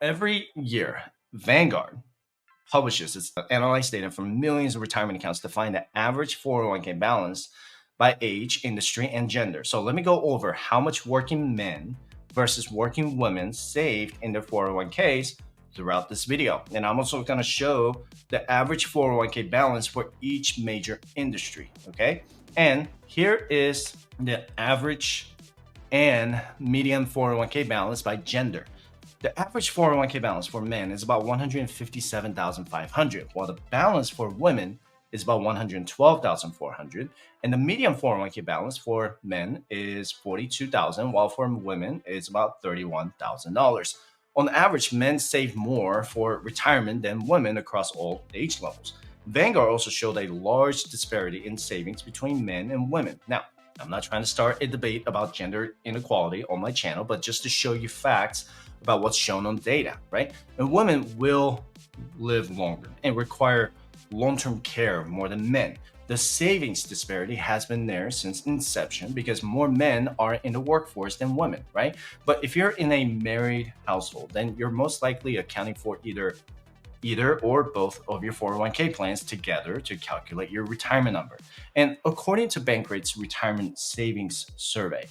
Every year, Vanguard publishes its analyzed data from millions of retirement accounts to find the average 401k balance by age, industry, and gender. So let me go over how much working men versus working women saved in their 401ks throughout this video. And I'm also going to show the average 401k balance for each major industry, okay? And here is the average and median 401k balance by gender. The average 401k balance for men is about 157,500, while the balance for women is about 112,400, and the median 401k balance for men is 42,000, while for women it's about $31,000. On average, men save more for retirement than women across all age levels. Vanguard also showed a large disparity in savings between men and women. Now, I'm not trying to start a debate about gender inequality on my channel, but just to show you facts about what's shown on data, right? And women will live longer and require long-term care more than men. The savings disparity has been there since inception because more men are in the workforce than women, right? But if you're in a married household, then you're most likely accounting for either or both of your 401k plans together to calculate your retirement number. And according to Bankrate's retirement savings survey,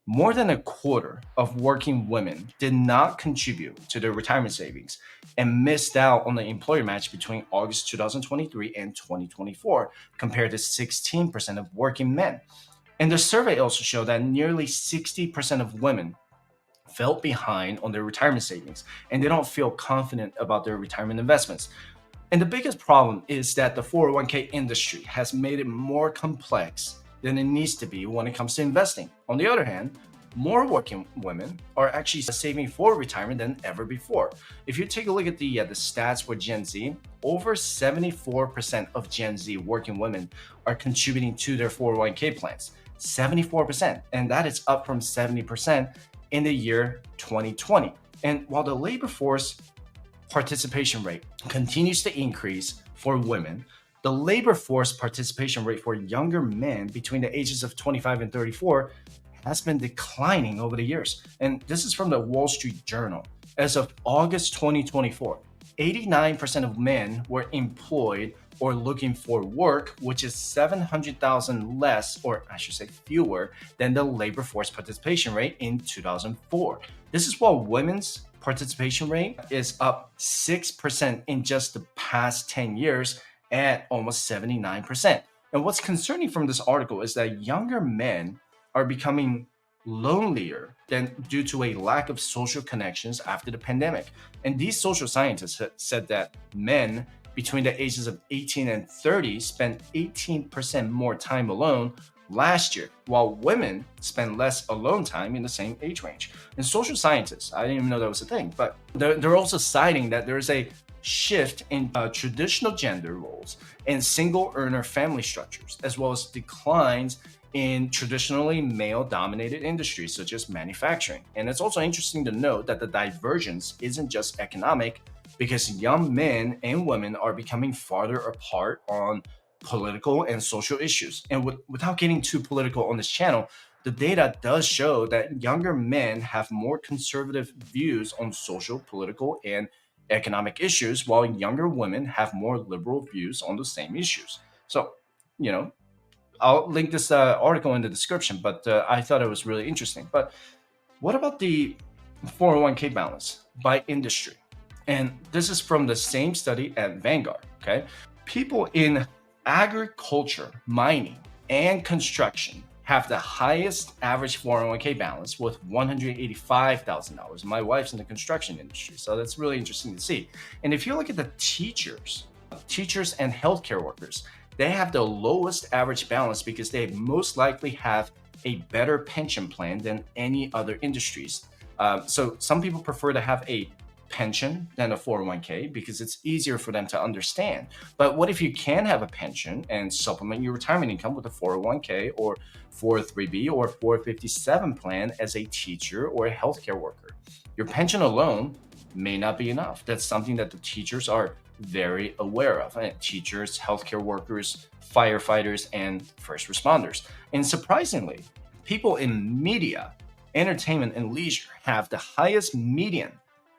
more than a quarter of working women did not contribute to their retirement savings and missed out on the employer match between August 2023 and 2024, compared to 16% of working men. And the survey also showed that nearly 60% of women fell behind on their retirement savings and they don't feel confident about their retirement investments. And the biggest problem is that the 401k industry has made it more complex than it needs to be when it comes to investing. On the other hand, more working women are actually saving for retirement than ever before. If you take a look at the stats for Gen Z, over 74% of Gen Z working women are contributing to their 401k plans. 74%, and that is up from 70% in the year 2020. And while the labor force participation rate continues to increase for women, the labor force participation rate for younger men between the ages of 25 and 34 has been declining over the years. And this is from the Wall Street Journal. As of August 2024, 89% of men were employed or looking for work, which is 700,000 less, or I should say fewer, than the labor force participation rate in 2004. This is while women's participation rate is up 6% in just the past 10 years at almost 79%. And what's concerning from this article is that younger men are becoming lonelier than due to a lack of social connections after the pandemic. And these social scientists said that men between the ages of 18 and 30 spent 18% more time alone last year, while women spend less alone time in the same age range. And social scientists, I didn't even know that was a thing, but they're also citing that there's a shift in traditional gender roles and single earner family structures, as well as declines in traditionally male-dominated industries such as manufacturing. And it's also interesting to note that the divergence isn't just economic, because young men and women are becoming farther apart on political and social issues. And without getting too political on this channel, the data does show that younger men have more conservative views on social, political, and economic issues, while younger women have more liberal views on the same issues. So, I'll link this article in the description, but I thought it was really interesting. But what about the 401k balance by industry? And this is from the same study at Vanguard, okay? People in agriculture, mining, and construction have the highest average 401k balance with $185,000. My wife's in the construction industry, so that's really interesting to see. And if you look at the teachers and healthcare workers, they have the lowest average balance because they most likely have a better pension plan than any other industries. So some people prefer to have a pension than a 401k because it's easier for them to understand. But what if you can have a pension and supplement your retirement income with a 401k or 403b or 457 plan as a teacher or a healthcare worker? Your pension alone may not be enough. That's something that the teachers are very aware of. Teachers, healthcare workers, firefighters, and first responders. And surprisingly, people in media, entertainment, and leisure have the highest median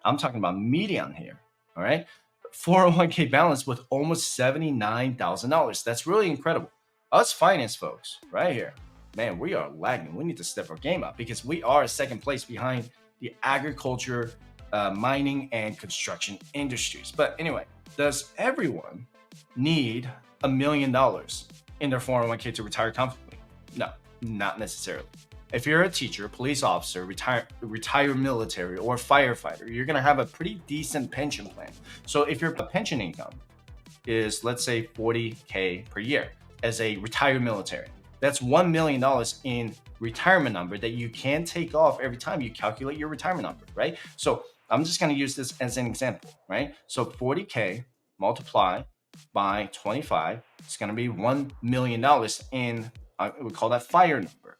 I'm talking about median here. All right. 401k balance with almost $79,000. That's really incredible. Us finance folks right here, man, we are lagging. We need to step our game up because we are second place behind the agriculture, mining, and construction industries. But anyway, does everyone need $1 million in their 401k to retire comfortably? No, not necessarily. If you're a teacher, police officer, retired military, or firefighter, you're gonna have a pretty decent pension plan. So if your pension income is, let's say, 40K per year as a retired military, that's $1 million in retirement number that you can take off every time you calculate your retirement number, right? So I'm just gonna use this as an example, right? So 40K multiply by 25, it's gonna be $1 million in, we call that fire number,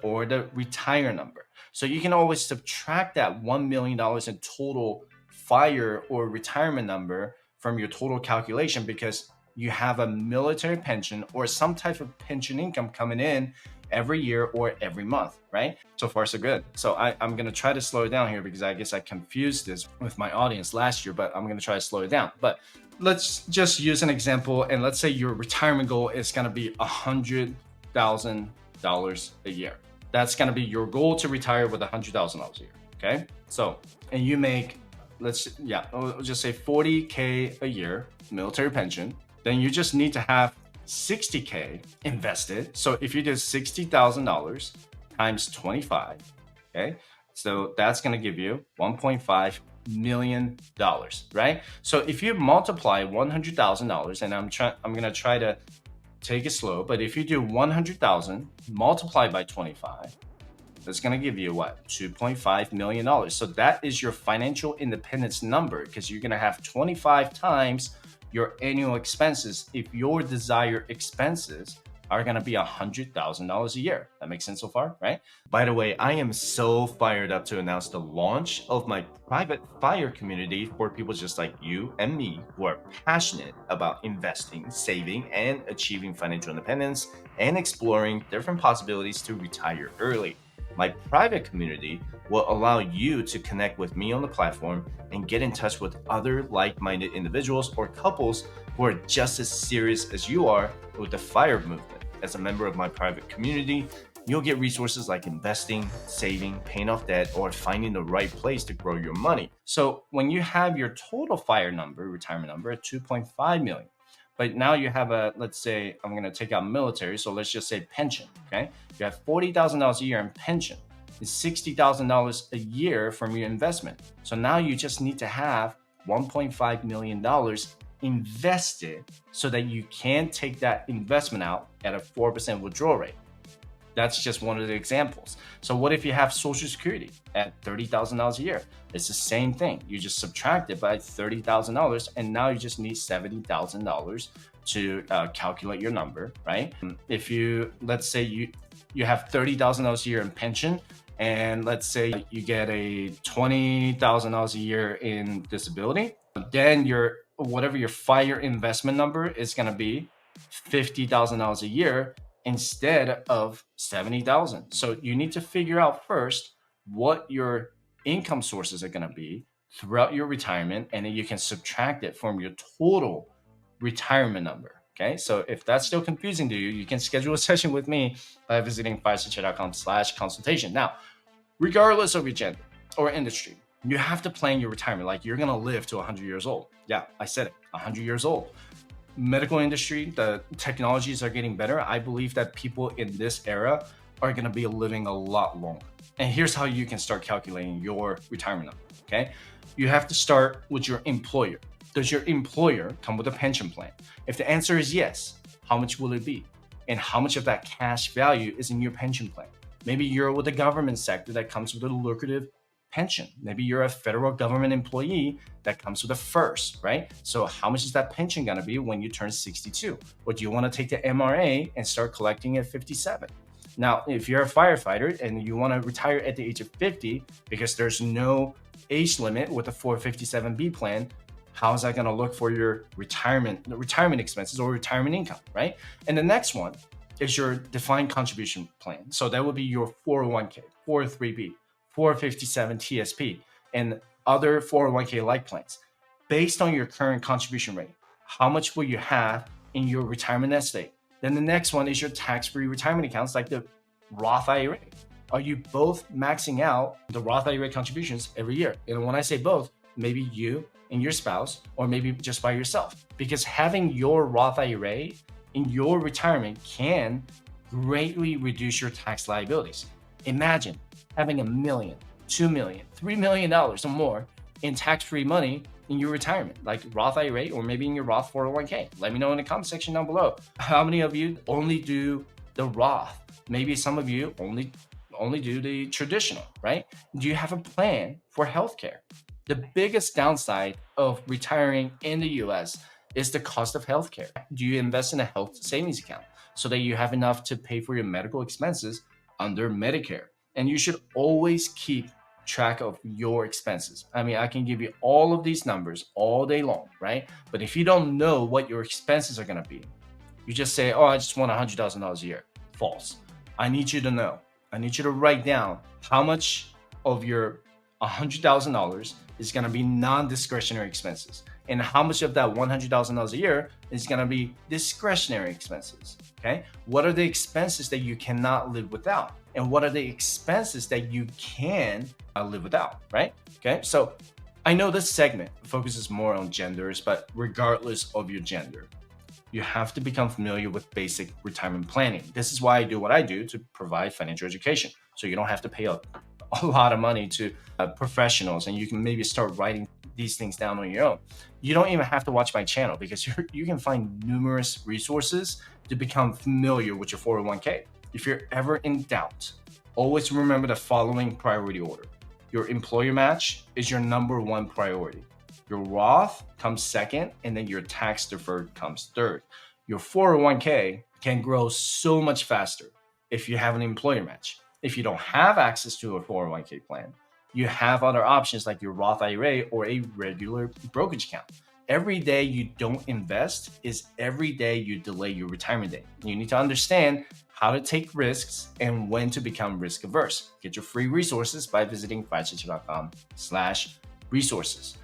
or the retire number. So you can always subtract that $1 million in total fire or retirement number from your total calculation because you have a military pension or some type of pension income coming in every year or every month, right? So far, so good. So I'm going to try to slow it down here because I guess I confused this with my audience last year, but I'm going to try to slow it down. But let's just use an example. And let's say your retirement goal is going to be $100,000 a year. That's going to be your goal to retire with $100,000 a year. Okay. So, and you make, we'll just say 40K a year military pension. Then you just need to have 60K invested. So if you did $60,000 times 25, okay, so that's going to give you $1.5 million, right? So if you multiply $100,000, and I'm going to try to take it slow, but if you do 100,000 multiplied by 25, that's going to give you what? $2.5 million. So that is your financial independence number because you're going to have 25 times your annual expenses if your desired expenses are going to be $100,000 a year. That makes sense so far, right? By the way, I am so fired up to announce the launch of my private FIRE community for people just like you and me who are passionate about investing, saving, and achieving financial independence and exploring different possibilities to retire early. My private community will allow you to connect with me on the platform and get in touch with other like-minded individuals or couples who are just as serious as you are with the FIRE movement. As a member of my private community, you'll get resources like investing, saving, paying off debt, or finding the right place to grow your money. So when you have your total FIRE number, retirement number at 2.5 million, but now you have let's say I'm going to take out military. So let's just say pension. Okay. You have $40,000 a year in pension. It's $60,000 a year from your investment. So now you just need to have $1.5 million invested so that you can take that investment out at a 4% withdrawal rate. That's just one of the examples. So what if you have Social Security at $30,000 a year? It's the same thing. You just subtract it by $30,000 and now you just need $70,000 to calculate your number, right? If let's say you have $30,000 a year in pension, and let's say you get a $20,000 a year in disability, then whatever your FIRE investment number is going to be $50,000 a year instead of $70,000. So you need to figure out first what your income sources are going to be throughout your retirement, and then you can subtract it from your total retirement number. Okay, so if that's still confusing to you, you can schedule a session with me by visiting firesuccess.com/consultation. Now, regardless of your gender or industry, you have to plan your retirement like you're going to live to 100 years old. Yeah, I said it, 100 years old. Medical industry, the technologies are getting better. I believe that people in this era are going to be living a lot longer. And here's how you can start calculating your retirement number. Okay, you have to start with your employer. Does your employer come with a pension plan? If the answer is yes, how much will it be? And how much of that cash value is in your pension plan? Maybe you're with the government sector that comes with a lucrative pension. Maybe you're a federal government employee that comes with a FIRST, right? So how much is that pension going to be when you turn 62? Or do you want to take the MRA and start collecting at 57? Now, if you're a firefighter and you want to retire at the age of 50 because there's no age limit with a 457B plan, how is that going to look for your retirement expenses or retirement income, right? And the next one is your defined contribution plan. So that would be your 401k, 403b, 457 TSP. And other 401k like plans. Based on your current contribution rate, how much will you have in your retirement nest egg? Then the next one is your tax-free retirement accounts like the Roth IRA. Are you both maxing out the Roth IRA contributions every year? And when I say both, maybe you and your spouse, or maybe just by yourself. Because having your Roth IRA in your retirement can greatly reduce your tax liabilities. Imagine having $1 million, $2 million, $3 million or more in tax-free money in your retirement, like Roth IRA or maybe in your Roth 401k. Let me know in the comment section down below. How many of you only do the Roth? Maybe some of you only do the traditional, right? Do you have a plan for healthcare? The biggest downside of retiring in the US is the cost of healthcare. Do you invest in a health savings account so that you have enough to pay for your medical expenses under Medicare? And you should always keep track of your expenses. I mean, I can give you all of these numbers all day long, right? But if you don't know what your expenses are going to be, you just say, oh, I just want $100,000 a year. False. I need you to know. I need you to write down how much of your $100,000 is going to be non-discretionary expenses, and how much of that $100,000 a year is going to be discretionary expenses. Okay, what are the expenses that you cannot live without, and what are the expenses that you can live without? Right? Okay, so I know this segment focuses more on genders, but regardless of your gender, you have to become familiar with basic retirement planning. This is why I do what I do, to provide financial education, so you don't have to pay a lot of money to professionals, and you can maybe start writing these things down on your own. You don't even have to watch my channel, because you can find numerous resources to become familiar with your 401k. If you're ever in doubt, always remember the following priority order. Your employer match is your #1 priority. Your Roth comes second, and then your tax deferred comes third. Your 401k can grow so much faster if you have an employer match. If you don't have access to a 401k plan, you have other options like your Roth IRA or a regular brokerage account. Every day you don't invest is every day you delay your retirement date. You need to understand how to take risks and when to become risk averse. Get your free resources by visiting financial.com/resources.